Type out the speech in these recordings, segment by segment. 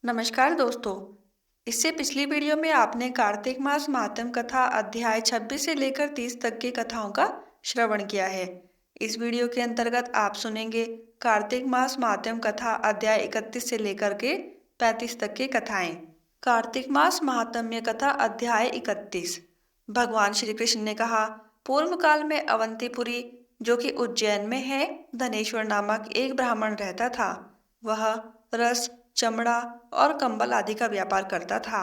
नमस्कार दोस्तों। इससे पिछली वीडियो में आपने कार्तिक मास महात्म कथा अध्याय 26 से लेकर 30 तक की कथाओं का श्रवण किया है। इस वीडियो के अंतर्गत आप सुनेंगे कार्तिक मास महात्म कथा अध्याय 31 से लेकर के 35 तक की कथाएं। कार्तिक मास महात्म्य कथा अध्याय 31। भगवान श्री कृष्ण ने कहा, पूर्व काल में अवंतीपुरी जो कि उज्जैन में है, धनेश्वर नामक एक ब्राह्मण रहता था। वह रस, चमड़ा और कंबल आदि का व्यापार करता था।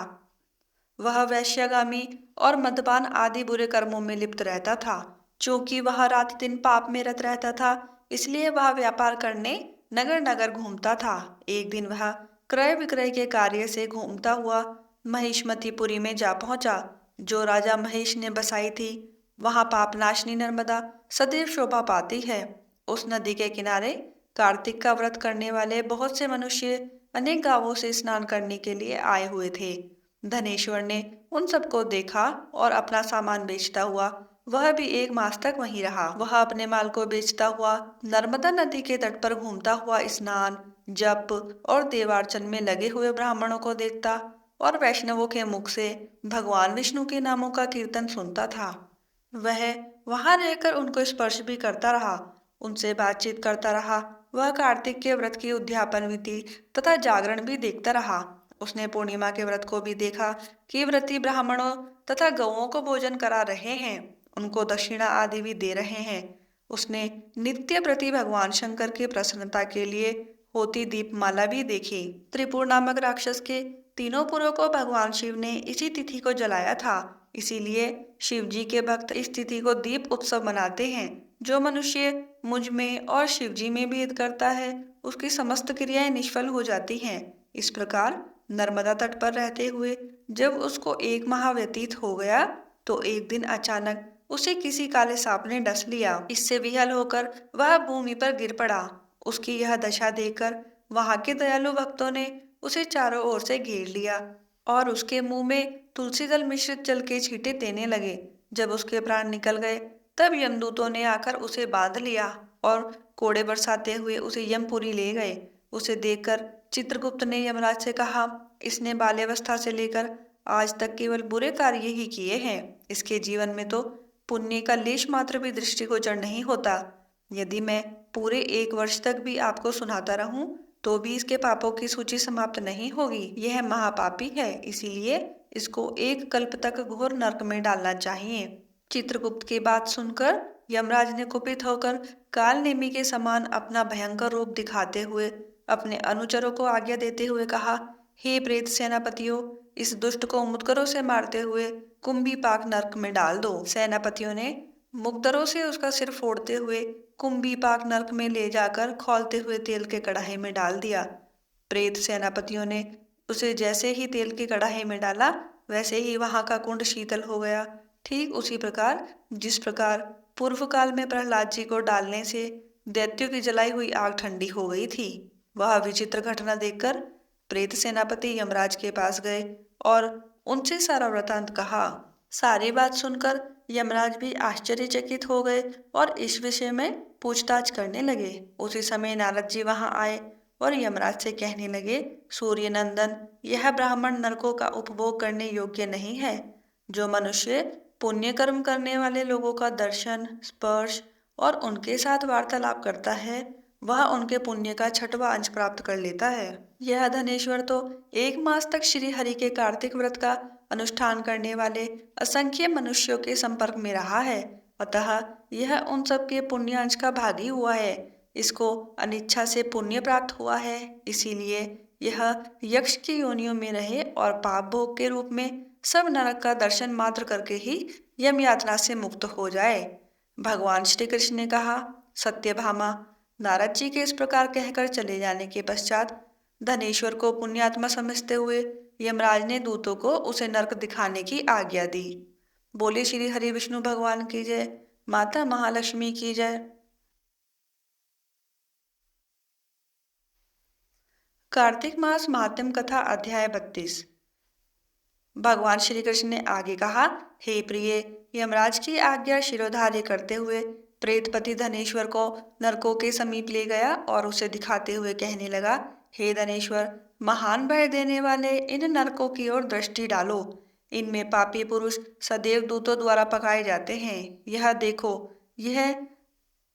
वह वैश्यगामी और मद्यपान आदि बुरे कर्मों में लिप्त रहता था। चूंकि वह रात दिन पाप में रत रहता था, इसलिए वह व्यापार करने नगर नगर घूमता था। एक दिन वह क्रय विक्रय के कार्य से घूमता हुआ महिष्मतीपुरी में जा पहुंचा, जो राजा महेश ने बसाई थी। वहां पापनाशनी नर्मदा सदैव शोभा पाती है। उस नदी के किनारे कार्तिक का व्रत करने वाले बहुत से मनुष्य अनेक गांवों से स्नान करने के लिए आए हुए थे। धनेश्वर ने उन सबको देखा और अपना सामान बेचता हुआ वह भी 1 मास तक वहीं रहा। वह अपने माल को बेचता हुआ नर्मदा नदी के तट पर घूमता हुआ स्नान, जप और देवार्चन में लगे हुए ब्राह्मणों को देखता और वैष्णवों के मुख से भगवान विष्णु के नामों का कीर्तन सुनता था। वह वहां रहकर उनको स्पर्श भी करता रहा, उनसे बातचीत करता रहा। वह कार्तिक के व्रत की उद्यापन विधि तथा जागरण भी देखता रहा। उसने पूर्णिमा के व्रत को भी देखा कि व्रती ब्राह्मणों तथा गौओं को भोजन करा रहे हैं, उनको दक्षिणा आदि भी दे रहे हैं। उसने नित्य प्रति भगवान शंकर की प्रसन्नता के लिए होती दीपमाला भी देखी। त्रिपुर नामक राक्षस के तीनों पुरों को भगवान शिव ने इसी तिथि को जलाया था। इसीलिए शिव जी के भक्त इस तिथि को दीप उत्सव मनाते हैं। जो मनुष्य मुझ में और शिव जी में भेद करता है, उसकी समस्त क्रियाएं निष्फल हो जाती हैं। इस प्रकार नर्मदा तट पर रहते हुए जब उसको 1 माह व्यतीत हो गया, तो एक दिन अचानक उसे किसी काले सांप ने डस लिया। इससे विहल होकर वह भूमि पर गिर पड़ा। उसकी यह दशा देखकर वहां के दयालु भक्तों ने उसे चारों ओर से घेर लिया और उसके मुंह में तुलसी दल मिश्रित जल के छींटे देने लगे। जब उसके प्राण निकल गए, तब यमदूतों ने आकर उसे बांध लिया और कोड़े बरसाते हुए उसे यमपुरी ले गए। उसे देखकर चित्रगुप्त ने यमराज से कहा, इसने बाल्यावस्था से लेकर आज तक केवल बुरे कार्य ही किए हैं। इसके जीवन में तो पुण्य का लेश मात्र भी दृष्टिगोचर नहीं होता। यदि मैं पूरे 1 वर्ष तक भी आपको सुनाता रहूं, तो भी इसके पापों की सूची समाप्त नहीं होगी। यह महापापी है, इसीलिए इसको 1 कल्प तक घोर नरक में डालना चाहिए। चित्रगुप्त की बात सुनकर यमराज ने कुपित होकर काल नेमी के समान अपना भयंकर रूप दिखाते हुए अपने अनुचरों को आज्ञा देते हुए कहा, हे प्रेत सेनापतियों, इस दुष्ट को मुद्गरों से मारते हुए कुंभीपाक नरक में डाल दो। सेनापतियों ने मुद्गरों से उसका सिर फोड़ते हुए कुंभीपाक नरक में ले जाकर खौलते हुए तेल के कढ़ाई में डाल दिया। प्रेत सेनापतियों ने उसे जैसे ही तेल की कढ़ाई में डाला, वैसे ही वहां का कुंड शीतल हो गया। ठीक उसी प्रकार जिस प्रकार पूर्व काल में प्रहलाद जी को डालने से दैत्यों की जलाई हुई आग ठंडी हो गई थी। वह विचित्र घटना देखकर प्रेत सेनापति यमराज के पास गए और उनसे सारा वृतांत कहा। सारी बात सुनकर यमराज भी आश्चर्यचकित हो गए और इस विषय में पूछताछ करने लगे। उसी समय नारद जी वहां आए और यमराज से कहने लगे, सूर्य नंदन, यह ब्राह्मण नरकों का उपभोग करने योग्य नहीं है। जो मनुष्य पुण्य कर्म करने वाले लोगों का दर्शन, स्पर्श और उनके साथ वार्तालाप करता है, वह उनके पुण्य का 6वां अंश प्राप्त कर लेता है। यह धनेश्वर तो 1 मास तक श्री हरि के कार्तिक व्रत का अनुष्ठान करने वाले असंख्य मनुष्यों के संपर्क में रहा है, अतः यह उन सबके पुण्य अंश का भागी हुआ है। इसको अनिच्छा से पुण्य प्राप्त हुआ है, इसीलिए यह यक्ष की योनियों में रहे और पाप भोग के रूप में सब नरक का दर्शन मात्र करके ही यम यातना से मुक्त हो जाए। भगवान श्री कृष्ण ने कहा, सत्यभामा, नारद जी के इस प्रकार कहकर चले जाने के पश्चात धनेश्वर को पुण्यात्मा समझते हुए यमराज ने दूतों को उसे नरक दिखाने की आज्ञा दी। बोले श्री हरि विष्णु भगवान की जय, माता महालक्ष्मी की जय। कार्तिक मास महात्म कथा अध्याय 32। भगवान श्री कृष्ण ने आगे कहा, हे प्रिय, यमराज की आज्ञा शिरोधार्य करते हुए प्रेतपति धनेश्वर को नरकों के समीप ले गया और उसे दिखाते हुए कहने लगा, हे धनेश्वर, महान भय देने वाले इन नरकों की ओर दृष्टि डालो। इनमें पापी पुरुष सदैव दूतों द्वारा पकाए जाते हैं। यह देखो, यह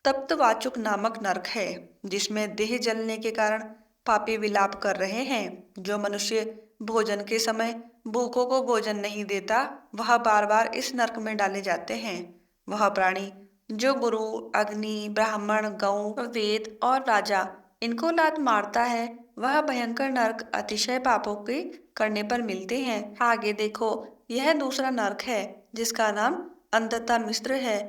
तप्तवाचुक नामक नरक है, जिसमें देह जलने के कारण पापी विलाप कर रहे हैं। जो मनुष्य भोजन के समय भूखों को भोजन नहीं देता, वह बार बार इस नरक में डाले जाते हैं। वह प्राणी जो गुरु, अग्नि, ब्राह्मण, गौ, वेद और राजा इनको लात मारता है, वह भयंकर नरक अतिशय पापों के करने पर मिलते हैं। आगे देखो, यह दूसरा नरक है जिसका नाम अंधता मिश्र है।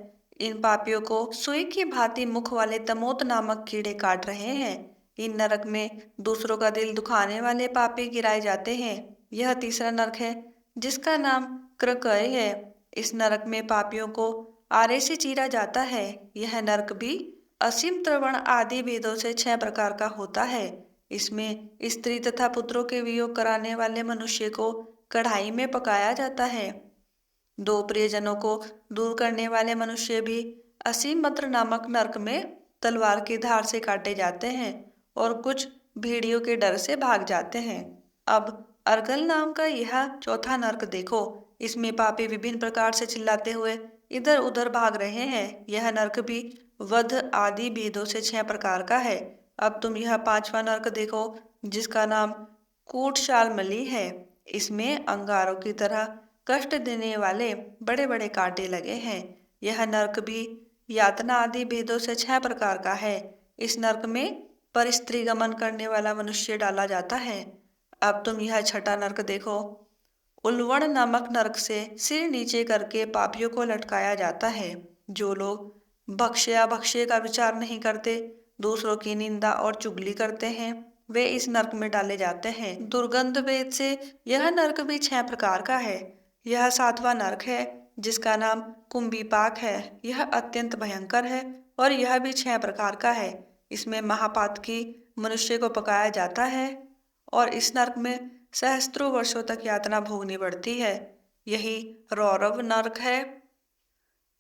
इन पापियों को सुई की भांति मुख वाले तमोत नामक कीड़े काट रहे हैं। इन नरक में दूसरों का दिल दुखाने वाले पापी गिराए जाते हैं। यह तीसरा नरक है जिसका नाम क्रकय है। इस नरक में पापियों को आरे से चीरा जाता है। यह नरक भी असीम त्रवण आदि भेदों से 6 प्रकार का होता है। इसमें स्त्री तथा पुत्रों के वियोग कराने वाले मनुष्य को कढ़ाई में पकाया जाता है। 2 प्रियजनों को दूर करने वाले मनुष्य भी असीम मत्र नामक नरक में तलवार की धार से काटे जाते हैं और कुछ भेड़ियों के डर से भाग जाते हैं। अब अर्गल नाम का यह चौथा नरक देखो। इसमें पापी विभिन्न प्रकार से चिल्लाते हुए इधर उधर भाग रहे हैं। यह नरक भी वध आदि भेदों से 6 प्रकार का है। अब तुम यह 5वां नरक देखो, जिसका नाम कूटशालमली है। इसमें अंगारों की तरह कष्ट देने वाले बड़े बड़े कांटे लगे हैं। यह नरक भी यातना आदि भेदों से 6 प्रकार का है। इस नरक में पर स्त्री गमन करने वाला मनुष्य डाला जाता है। अब तुम यह 6ठा नरक देखो। उल्वण नामक नरक से सिर नीचे करके पापियों को लटकाया जाता है। जो लोग भक्ष्य भक्ष्य का विचार नहीं करते, दूसरों की निंदा और चुगली करते हैं, वे इस नरक में डाले जाते हैं। दुर्गंध वेद से यह नरक भी 6 प्रकार का है। यह 7वां नरक है जिसका नाम कुंभीपाक है। यह अत्यंत भयंकर है और यह भी 6 प्रकार का है। इसमें महापातकी मनुष्य को पकाया जाता है और इस नरक में सहस्त्रों वर्षों तक यातना भोगनी पड़ती है। यही रौरव नरक है।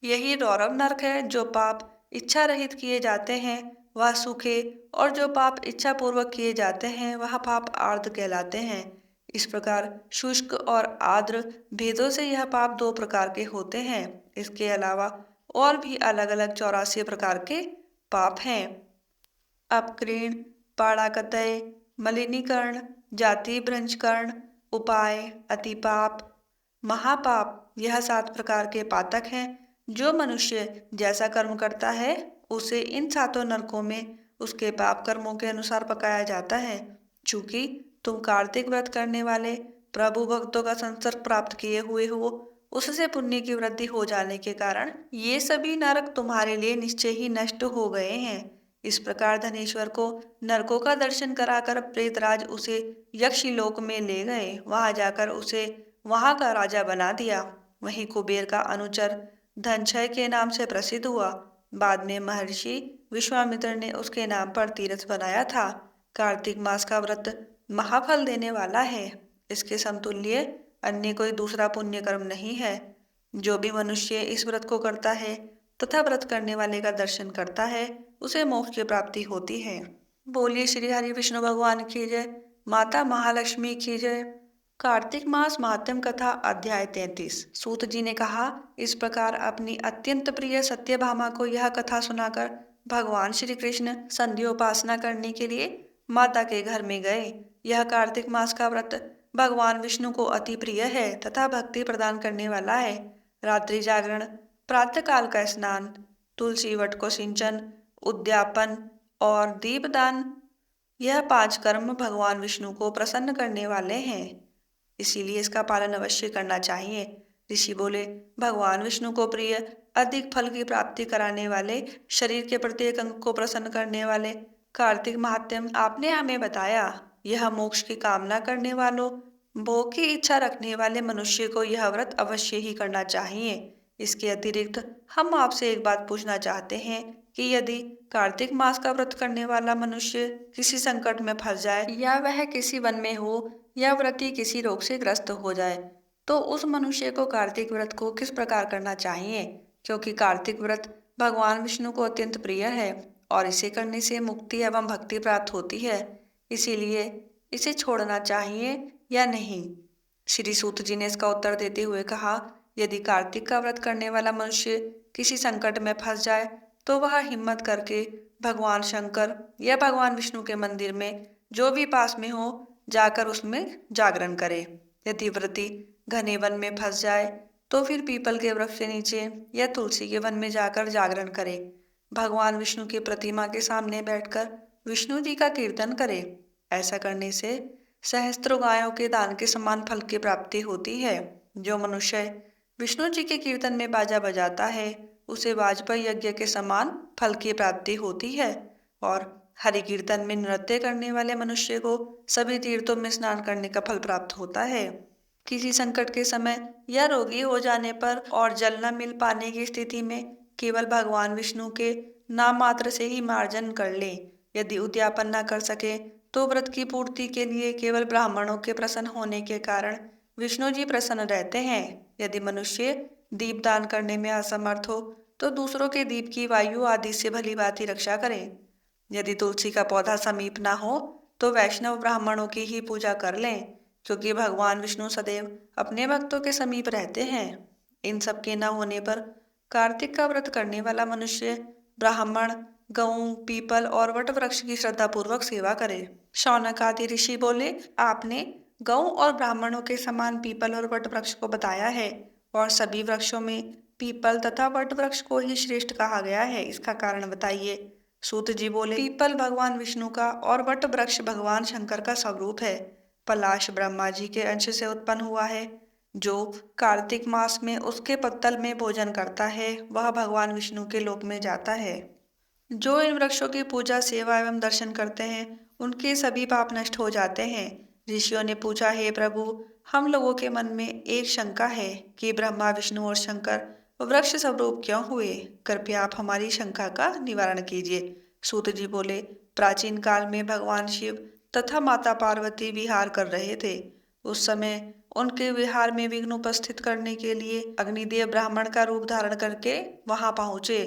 यही रौरव नरक है। जो पाप इच्छा रहित किए जाते हैं वह सूखे, और जो पाप इच्छा पूर्वक किए जाते हैं वह पाप आर्द्र कहलाते हैं। इस प्रकार शुष्क और आर्द्र भेदों से यह पाप 2 प्रकार के होते हैं। इसके अलावा और भी अलग अलग 84 प्रकार के पाप हैं। अपकृण, पाड़ाकतय, मलिनीकरण, जाति भ्रंशकरण, उपाय, अतिपाप, महापाप, यह 7 प्रकार के पातक हैं। जो मनुष्य जैसा कर्म करता है उसे इन 7 नरकों में उसके पाप कर्मों के अनुसार पकाया जाता है। चूंकि तुम कार्तिक व्रत करने वाले प्रभु भक्तों का संसर्ग प्राप्त किए हुए हो, उससे पुण्य की वृद्धि हो जाने के कारण ये सभी नरक तुम्हारे लिए निश्चय ही नष्ट हो गए हैं। इस प्रकार धनेश्वर को नरकों का दर्शन कराकर प्रेतराज उसे यक्षलोक में ले गए। वहां जाकर उसे वहां का राजा बना दिया। वहीं कुबेर का अनुचर धनक्षय के नाम से प्रसिद्ध हुआ। बाद में महर्षि विश्वामित्र ने उसके नाम पर तीर्थ बनाया था। कार्तिक मास का व्रत महाफल देने वाला है। इसके समतुल्य अन्य कोई दूसरा पुण्य कर्म नहीं है। जो भी मनुष्य इस व्रत को करता है तथा व्रत करने वाले का दर्शन करता है, उसे मोक्ष की प्राप्ति होती है। बोलिए श्री हरि विष्णु भगवान की जय। माता महालक्ष्मी की जय। कार्तिक मास महात्म कथा अध्याय 33। सूत जी ने कहा, इस प्रकार अपनी अत्यंत प्रिय सत्यभामा को यह कथा सुनाकर भगवान श्री कृष्ण संध्योपासना करने के लिए माता के घर में गए। यह कार्तिक मास का व्रत भगवान विष्णु को अति प्रिय है तथा भक्ति प्रदान करने वाला है। रात्रि जागरण, प्रातःकाल का स्नान, तुलसी वट को सिंचन, उद्यापन और दीपदान, यह 5 कर्म भगवान विष्णु को प्रसन्न करने वाले हैं। इसीलिए इसका पालन अवश्य करना चाहिए। ऋषि बोले, भगवान विष्णु को प्रिय, अधिक फल की प्राप्ति कराने वाले, शरीर के प्रत्येक अंग को प्रसन्न करने वाले कार्तिक महात्म्य आपने हमें बताया। यह मोक्ष की कामना करने वालों, भोग की इच्छा रखने वाले मनुष्य को यह व्रत अवश्य ही करना चाहिए। इसके अतिरिक्त हम आपसे एक बात पूछना चाहते हैं कि यदि कार्तिक मास का व्रत करने वाला मनुष्य किसी संकट में फंस जाए, या वह किसी वन में हो, या व्रती किसी रोग से ग्रस्त हो जाए, तो उस मनुष्य को कार्तिक व्रत को किस प्रकार करना चाहिए? क्योंकि कार्तिक व्रत भगवान विष्णु को अत्यंत प्रिय है और इसे करने से मुक्ति एवं भक्ति प्राप्त होती है। इसीलिए इसे छोड़ना चाहिए या नहीं? श्री सूत जी ने इसका उत्तर देते हुए कहा, यदि कार्तिक का व्रत करने वाला मनुष्य किसी संकट में फंस जाए तो वह हिम्मत करके भगवान शंकर या भगवान विष्णु के मंदिर में जो भी पास में हो जाकर उसमें जागरण करे। यदि व्रती घने वन में फंस जाए तो फिर पीपल के वृक्ष के नीचे या तुलसी के वन में जाकर जागरण करे। भगवान विष्णु की प्रतिमा के सामने बैठकर विष्णु जी का कीर्तन करे। ऐसा करने से सहस्त्रों गायों के दान के समान फल की प्राप्ति होती है। जो मनुष्य विष्णु जी के कीर्तन में बाजा बजाता है उसे वाजपेयी यज्ञ के समान फल की प्राप्ति होती है। और हरि कीर्तन में नृत्य करने वाले मनुष्य को सभी तीर्थों में स्नान करने का फल प्राप्त होता है। किसी संकट के समय या रोगी हो जाने पर और जल न मिल पाने की स्थिति में केवल भगवान विष्णु के नाम मात्र से ही मार्जन कर ले। यदि उद्यापन न कर सके तो व्रत की पूर्ति के लिए केवल ब्राह्मणों के प्रसन्न होने के कारण विष्णु जी प्रसन्न रहते हैं। यदि मनुष्य दीप दान करने में असमर्थ हो तो दूसरों के दीप की वायु आदि से भली भांति रक्षा करें। यदि तुलसी का पौधा समीप ना हो तो वैष्णव ब्राह्मणों की ही पूजा कर लें, क्योंकि भगवान विष्णु सदैव अपने भक्तों के समीप रहते हैं। इन सब के न होने पर कार्तिक का व्रत करने वाला मनुष्य ब्राह्मण, गऊ, पीपल और वट वृक्ष की श्रद्धा पूर्वक सेवा करे। शौनक आदि ऋषि बोले, आपने गऊ और ब्राह्मणों के समान पीपल और वट वृक्ष को बताया है और सभी वृक्षों में पीपल तथा वट वृक्ष को ही श्रेष्ठ कहा गया है, इसका कारण बताइए। सूत जी बोले, पीपल भगवान विष्णु का और वट वृक्ष भगवान शंकर का स्वरूप है। पलाश ब्रह्मा जी के अंश से उत्पन्न हुआ है। जो कार्तिक मास में उसके पत्तल में भोजन करता है वह भगवान विष्णु के लोक में जाता है। जो इन वृक्षों की पूजा, सेवा एवं दर्शन करते हैं उनके सभी पाप नष्ट हो जाते हैं। ऋषियों ने पूछा, हे प्रभु, हम लोगों के मन में एक शंका है कि ब्रह्मा, विष्णु और शंकर वृक्ष स्वरूप क्यों हुए? कृपया आप हमारी शंका का निवारण कीजिए। सूत जी बोले, प्राचीन काल में भगवान शिव तथा माता पार्वती विहार कर रहे थे। उस समय उनके विहार में विघ्न उपस्थित करने के लिए अग्निदेव ब्राह्मण का रूप धारण करके वहां पहुंचे।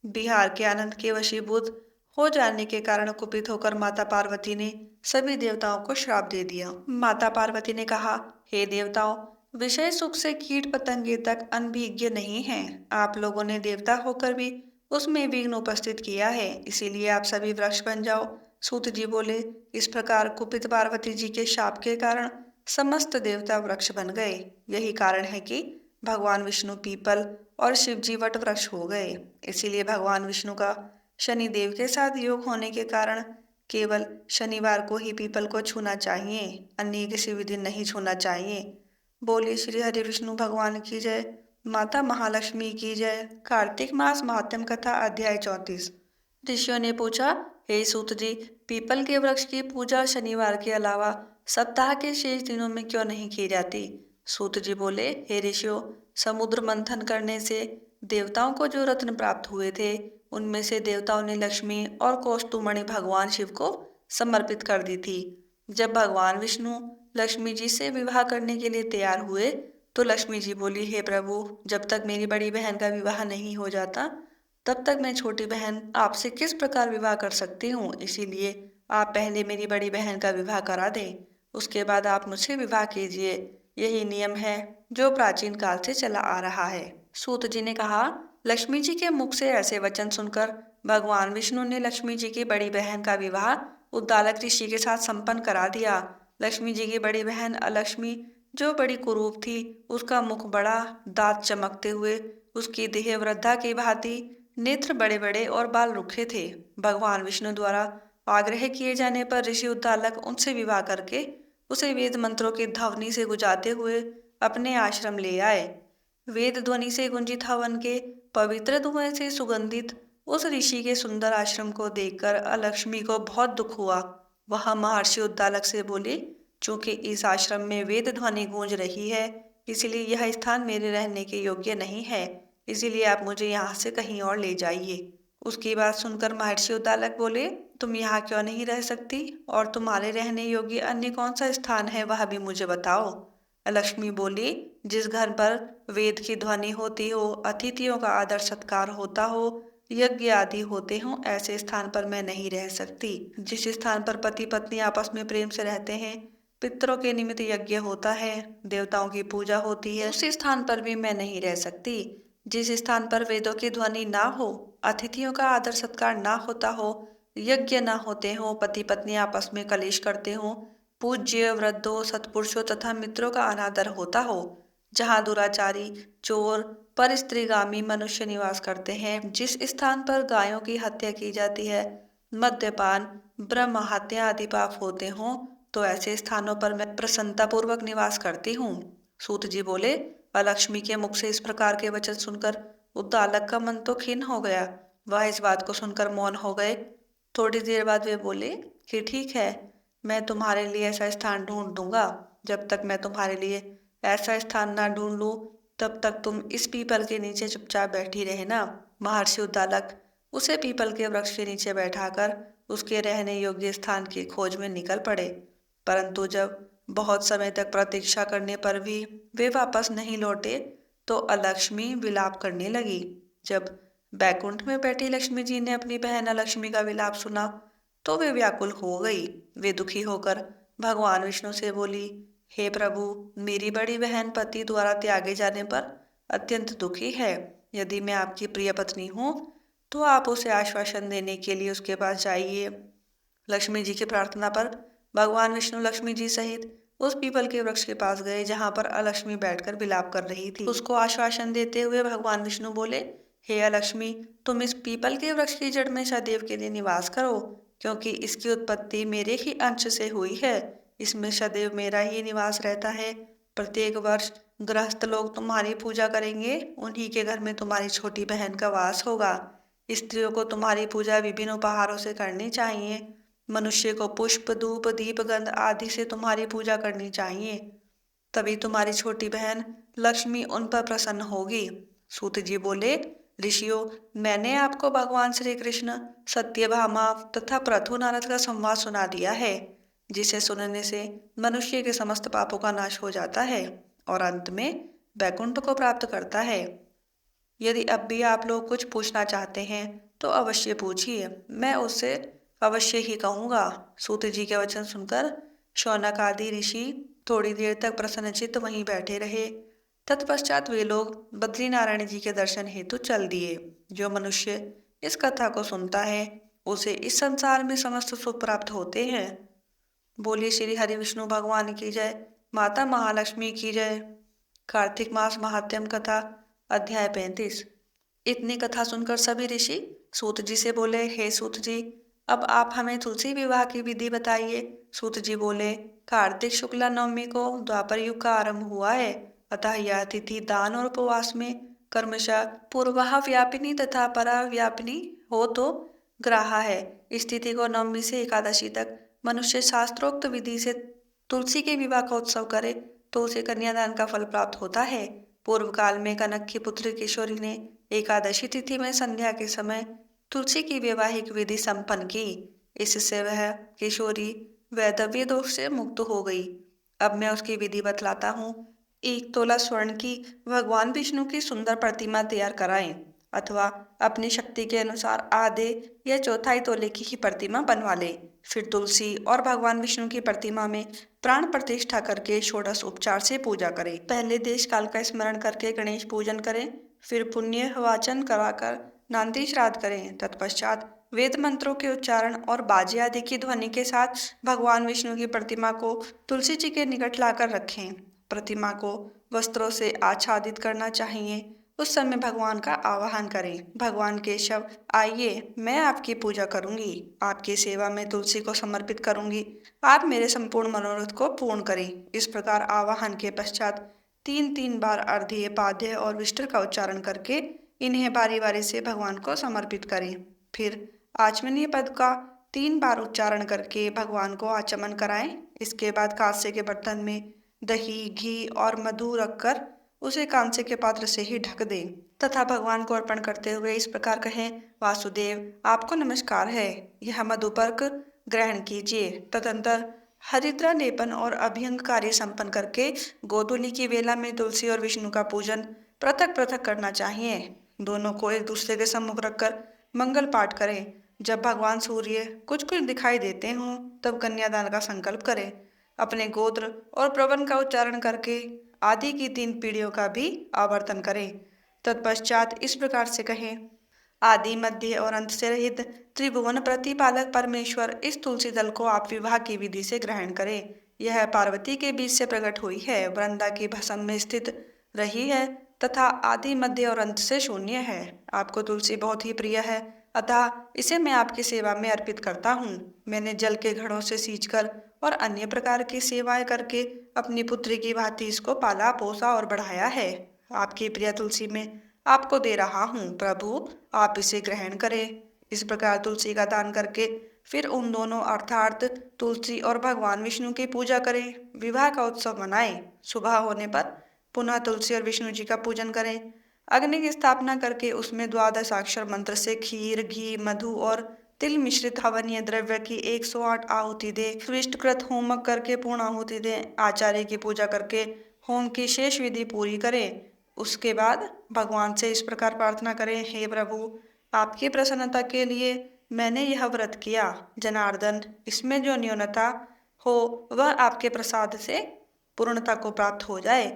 विहार के आनंद के वशीभूत हो जाने के कारण कुपित होकर माता पार्वती ने सभी देवताओं को श्राप दे दिया। माता पार्वती ने कहा, हे देवताओं, विषय सुख से कीट पतंगे तक अनभिज्ञ नहीं हैं। आप लोगों ने देवता होकर भी उसमें विघ्न उपस्थित किया है, इसीलिए आप सभी वृक्ष बन जाओ। सूत जी बोले, इस प्रकार कुपित पार्वती जी के शाप के कारण समस्त देवता वृक्ष बन गए। यही कारण है कि भगवान विष्णु पीपल और शिव जी वट वृक्ष हो गए। इसीलिए भगवान विष्णु का शनि देव के साथ योग होने के कारण केवल शनिवार को ही पीपल को छूना चाहिए, अन्य किसी भी दिन नहीं छूना चाहिए। बोलिए श्री हरि विष्णु भगवान की जय। माता महालक्ष्मी की जय। कार्तिक मास महात्म कथा अध्याय 34। ऋषियों ने पूछा, हे सूत जी, पीपल के वृक्ष की पूजा शनिवार के अलावा सप्ताह के शेष दिनों में क्यों नहीं की जाती? सूत जी बोले, हे ऋषियों, समुद्र मंथन करने से देवताओं को जो रत्न प्राप्त हुए थे उनमें से देवताओं ने लक्ष्मी और कौस्तुमणि भगवान शिव को समर्पित कर दी थी। जब भगवान विष्णु लक्ष्मी जी से विवाह करने के लिए तैयार हुए तो लक्ष्मी जी बोली, हे प्रभु, जब तक मेरी बड़ी बहन का विवाह नहीं हो जाता तब तक मैं छोटी बहन आपसे किस प्रकार विवाह कर सकती हूँ, इसीलिए आप पहले मेरी बड़ी बहन का विवाह करा दें, उसके बाद आप मुझसे विवाह कीजिए। यही नियम है जो प्राचीन काल से चला आ रहा है। सूत जी ने कहा, लक्ष्मी जी के मुख से ऐसे वचन सुनकर भगवान विष्णु ने लक्ष्मी जी की बड़ी बहन का विवाह उद्दालक ऋषि के साथ संपन्न करा दिया। लक्ष्मी जी की बड़ी बहन अलक्ष्मी, जो बड़ी कुरूप थी, उसका मुख बड़ा, दांत चमकते हुए, उसकी देह वृद्धा की भांति, नेत्र बड़े बड़े और बाल रुखे थे। भगवान विष्णु द्वारा आग्रह किए जाने पर ऋषि उद्दालक उनसे विवाह करके उसे वेद मंत्रों की ध्वनि से गुजाते हुए अपने आश्रम ले आए। वेद ध्वनि से गुंजित हवन के पवित्र धुएं से सुगंधित उस ऋषि के सुंदर आश्रम को देखकर अलक्ष्मी को बहुत दुख हुआ। वह महर्षि उद्दालक से बोली, चूंकि इस आश्रम में वेद ध्वनि गूंज रही है, इसलिए यह स्थान मेरे रहने के योग्य नहीं है, इसीलिए आप मुझे यहाँ से कहीं और ले जाइए। उसकी बात सुनकर महर्षि उद्दालक बोले, तुम यहाँ क्यों नहीं रह सकती और तुम्हारे रहने योग्य अन्य कौन सा स्थान है वह भी मुझे बताओ। लक्ष्मी बोली, जिस घर पर वेद की ध्वनि होती हो, अतिथियों का आदर सत्कार होता हो, यज्ञ आदि होते हों ऐसे स्थान पर मैं नहीं रह सकती। जिस स्थान पर पति पत्नी आपस में प्रेम से रहते हैं, पितरों के निमित्त यज्ञ होता है, देवताओं की पूजा होती है, उस स्थान पर भी मैं नहीं रह सकती। जिस स्थान पर वेदों की ध्वनि ना हो, अतिथियों का आदर सत्कार ना होता हो, यज्ञ ना होते हो, पति पत्नी आपस में कलेश करते हो, पूज्य वृद्धों सत्पुरुषों तथा मित्रों का अनादर होता हो, जहाँ दुराचारी चोर पर स्त्रीगामी मनुष्य निवास करते हैं, जिस स्थान पर गायों की हत्या की जाती है, मद्यपान ब्रह्म हत्या आदि पाप होते हों, तो ऐसे स्थानों पर मैं प्रसन्नता पूर्वक निवास करती हूँ। सूत जी बोले। लक्ष्मी के मुख से इस प्रकार के वचन सुनकर उद्दालक का मन तो खिन्न हो गया। वह इस बात को सुनकर मौन हो गए। थोड़ी देर बाद वे बोले कि ठीक है, मैं तुम्हारे लिए ऐसा स्थान ढूंढ दूंगा। जब तक मैं तुम्हारे लिए ऐसा स्थान ना ढूंढ लूं, तब तक तुम इस पीपल के नीचे चुपचाप बैठी रहना। महर्षि उद्दालक उसे पीपल के वृक्ष के नीचे बैठाकर उसके रहने योग्य स्थान की खोज में निकल पड़े। परंतु जब बहुत समय तक प्रतीक्षा करने पर भी वे वापस नहीं लौटे, तो अलक्ष्मी विलाप करने लगी। जब बैकुंठ में बैठी लक्ष्मी जी ने अपनी बहन अलक्ष्मी का विलाप सुना, तो वे व्याकुल हो गई। वे दुखी होकर भगवान विष्णु से बोली, हे प्रभु, मेरी बड़ी बहन पति द्वारा त्यागे जाने पर अत्यंत दुखी है। यदि मैं आपकी प्रिय पत्नी हूँ, तो आप उसे आश्वासन देने के लिए उसके पास जाइए। लक्ष्मी जी की प्रार्थना पर भगवान विष्णु लक्ष्मी जी सहित उस पीपल के वृक्ष के पास गए, जहाँ पर अलक्ष्मी बैठकर विलाप कर रही थी। उसको आश्वासन देते हुए भगवान विष्णु बोले, हे अलक्ष्मी, तुम इस पीपल के वृक्ष की जड़ में सदैव के लिए निवास करो, क्योंकि इसकी उत्पत्ति मेरे ही अंश से हुई है। इसमें सदैव मेरा ही निवास रहता है। प्रत्येक वर्ष गृहस्थ लोग तुम्हारी पूजा करेंगे, उन्हीं के घर में तुम्हारी छोटी बहन का वास होगा। स्त्रियों को तुम्हारी पूजा विभिन्न उपहारों से करनी चाहिए। मनुष्य को पुष्प धूप दीप गंध आदि से तुम्हारी पूजा करनी चाहिए, तभी तुम्हारी छोटी बहन लक्ष्मी उन पर प्रसन्न होगी। सूत जी बोले, ऋषियों, मैंने आपको भगवान श्री कृष्ण, सत्यभामा तथा पृथु नारद का संवाद सुना दिया है, जिसे सुनने से मनुष्य के समस्त पापों का नाश हो जाता है और अंत में वैकुंठ को प्राप्त करता है। यदि अब भी आप लोग कुछ पूछना चाहते हैं तो अवश्य पूछिए, मैं उससे अवश्य ही कहूँगा। सूत जी के वचन सुनकर शौनक आदि ऋषि थोड़ी देर तक प्रसन्नचित्त वहीं बैठे रहे। तत्पश्चात वे लोग बद्रीनारायण जी के दर्शन हेतु चल दिए। जो मनुष्य इस कथा को सुनता है, उसे इस संसार में समस्त सुख प्राप्त होते हैं। बोलिए श्री हरि विष्णु भगवान की जय, माता महालक्ष्मी की जय। कार्तिक मास महात्म्य कथा अध्याय 35। इतनी कथा सुनकर सभी ऋषि सूत जी से बोले, हे सूत जी, अब आप हमें तुलसी विवाह की विधि बताइए। सूत जी बोले, कार्तिक शुक्ला नवमी को द्वापर युग का आरंभ हुआ है, अतः यह तिथि दान और उपवास में कर्मशः पूर्वाह व्यापिनी तथा परा व्यापिनी हो तो ग्राहा है। इस तिथि को नवमी से एकादशी तक मनुष्य शास्त्रोक्त विधि से तुलसी के विवाह का उत्सव करे तो उसे कन्यादान का फल प्राप्त होता है। पूर्व काल में कनक की पुत्री किशोरी ने एकादशी तिथि में संध्या के समय तुलसी की वैवाहिक विधि संपन्न की। इससे वह किशोरी वैधव्य दोष से मुक्त हो गई। अब मैं उसकी विधि बतलाता हूँ। 1 तोला स्वर्ण की भगवान विष्णु की सुंदर प्रतिमा तैयार कराएं, अथवा अपनी शक्ति के अनुसार आधे या चौथाई तोले की ही प्रतिमा बनवा लें। फिर तुलसी और भगवान विष्णु की प्रतिमा में प्राण प्रतिष्ठा करके षोडश उपचार से पूजा करें। पहले देश काल का स्मरण करके गणेश पूजन करें, फिर पुण्य वाचन कराकर नांदी श्राद्ध करें। तत्पश्चात वेद मंत्रों के उच्चारण और बाजे आदि की ध्वनि के साथ भगवान विष्णु की प्रतिमा को तुलसी जी के निकट लाकर रखें। प्रतिमा को वस्त्रों से आच्छादित करना चाहिए। उस समय भगवान का आवाहन करें, भगवान केशव, आइए, मैं आपकी पूजा करूंगी, आपकी सेवा में तुलसी को समर्पित करूंगी, आप मेरे संपूर्ण मनोरथ को पूर्ण करें। इस प्रकार आवाहन के पश्चात 3 बार अर्घ्य पाद्य और विष्टर का उच्चारण करके इन्हें बारी बारी से भगवान को समर्पित करें। फिर आचमनीय पद का 3 बार उच्चारण करके भगवान को आचमन कराएं। इसके बाद कांसे के बर्तन में दही घी और मधु रखकर उसे कांसे के पात्र से ही ढक दें तथा भगवान को अर्पण करते हुए इस प्रकार कहें, वासुदेव, आपको नमस्कार है, यह मधुपर्क ग्रहण कीजिए। तदंतर हरिद्रा लेपन और अभ्यंग कार्य संपन्न करके गोधूली की वेला में तुलसी और विष्णु का पूजन पृथक पृथक करना चाहिए। दोनों को एक दूसरे के सम्मुख रखकर मंगल पाठ करें। जब भगवान सूर्य कुछ कुछ दिखाई देते हों तब कन्यादान का संकल्प करें। अपने गोत्र और प्रवन का उच्चारण करके आदि की 3 पीढ़ियों का भी आवर्तन करें। तत्पश्चात इस प्रकार से कहें, आदि मध्य और अंत से रहित त्रिभुवन प्रतिपालक परमेश्वर, इस तुलसी दल को आप विवाह की विधि से ग्रहण करें। यह पार्वती के बीच से प्रकट हुई है, वृंदा की भस्म में स्थित रही है तथा आदि मध्य और अंत से शून्य है। आपको तुलसी बहुत ही प्रिय है, अतः इसे मैं आपकी सेवा में अर्पित करता हूँ। मैंने जल के घड़ों से सींचकर और अन्य प्रकार की सेवाएं करके अपनी पुत्री की भांति इसको पाला पोसा और बढ़ाया है। आपकी प्रिय तुलसी में आपको दे रहा हूँ, प्रभु आप इसे ग्रहण करें। इस प्रकार तुलसी का दान करके फिर उन दोनों अर्थात तुलसी और भगवान विष्णु की पूजा करें। विवाह का उत्सव मनाएं। सुबह होने पर पुनः तुलसी और विष्णु जी का पूजन करें। अग्नि की स्थापना करके उसमें 12 अक्षर मंत्र से खीर, घी, मधु और तिल मिश्रित हवनीय द्रव्य की 108 आहुति दे। सुविष्टकृत होमक करके पूर्ण आहुति दें। आचार्य की पूजा करके होम की शेष विधि पूरी करें। उसके बाद भगवान से इस प्रकार प्रार्थना करें, हे प्रभु, आपकी प्रसन्नता के लिए मैंने यह व्रत किया। जनार्दन, इसमें जो न्यूनता हो वह आपके प्रसाद से पूर्णता को प्राप्त हो जाए।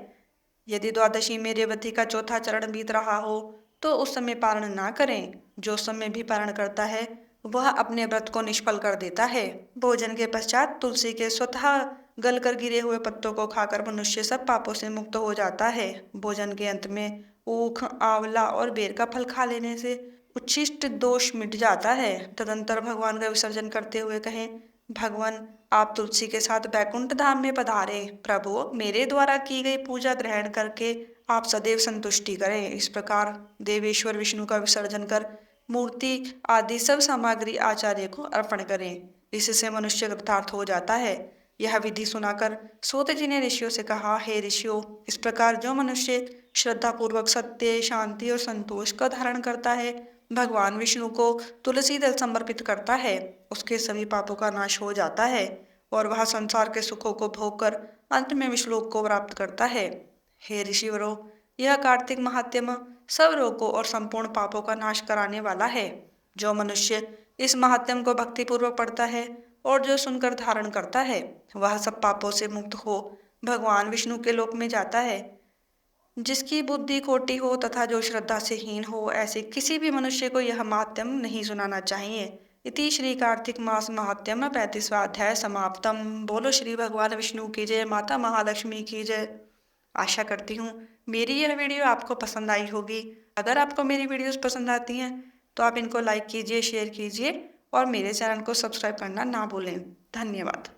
यदि द्वादशी में रेवती का चौथा चरण बीत रहा हो तो उस समय पारण ना करें। जो समय भी पारण करता है वह अपने व्रत को निष्फल कर देता है। भोजन के पश्चात तुलसी के स्वतः गलकर गिरे हुए पत्तों को खाकर मनुष्य सब पापों से मुक्त हो जाता है। भोजन के अंत में ऊख, आंवला और बेर का फल खा लेने से उच्छिष्ट दोष मिट जाता है। तदंतर भगवान का विसर्जन करते हुए कहें, भगवान आप तुलसी के साथ बैकुंठ धाम में पधारे। प्रभु, मेरे द्वारा की गई पूजा ग्रहण करके आप सदैव संतुष्टि करें। इस प्रकार देवेश्वर विष्णु का विसर्जन कर मूर्ति आदि सब सामग्री आचार्य को अर्पण करें। इससे मनुष्य कृतार्थ हो जाता है। यह विधि सुनाकर सूत जी ने ऋषियों से कहा, हे ऋषियों, इस प्रकार जो मनुष्य श्रद्धा पूर्वक सत्य, शांति और संतोष का धारण करता है, भगवान विष्णु को तुलसी दल समर्पित करता है, उसके सभी पापों का नाश हो जाता है और वह संसार के सुखों को भोग कर अंत में विष्णुलोक को प्राप्त करता है। हे ऋषिवरों, यह कार्तिक महात्म्य सब रोगों और संपूर्ण पापों का नाश कराने वाला है। जो मनुष्य इस महात्म्य को भक्तिपूर्वक पढ़ता है और जो सुनकर धारण करता है, वह सब पापों से मुक्त हो भगवान विष्णु के लोक में जाता है। जिसकी बुद्धि खोटी हो तथा जो श्रद्धा से हीन हो, ऐसे किसी भी मनुष्य को यह महात्म्य नहीं सुनाना चाहिए। इति श्री कार्तिक मास महात्म्य 35वां अध्याय समाप्तम। बोलो श्री भगवान विष्णु की जय, माता महालक्ष्मी की जय। आशा करती हूँ मेरी यह वीडियो आपको पसंद आई होगी। अगर आपको मेरी वीडियोस पसंद आती हैं तो आप इनको लाइक कीजिए, शेयर कीजिए और मेरे चैनल को सब्सक्राइब करना ना भूलें। धन्यवाद।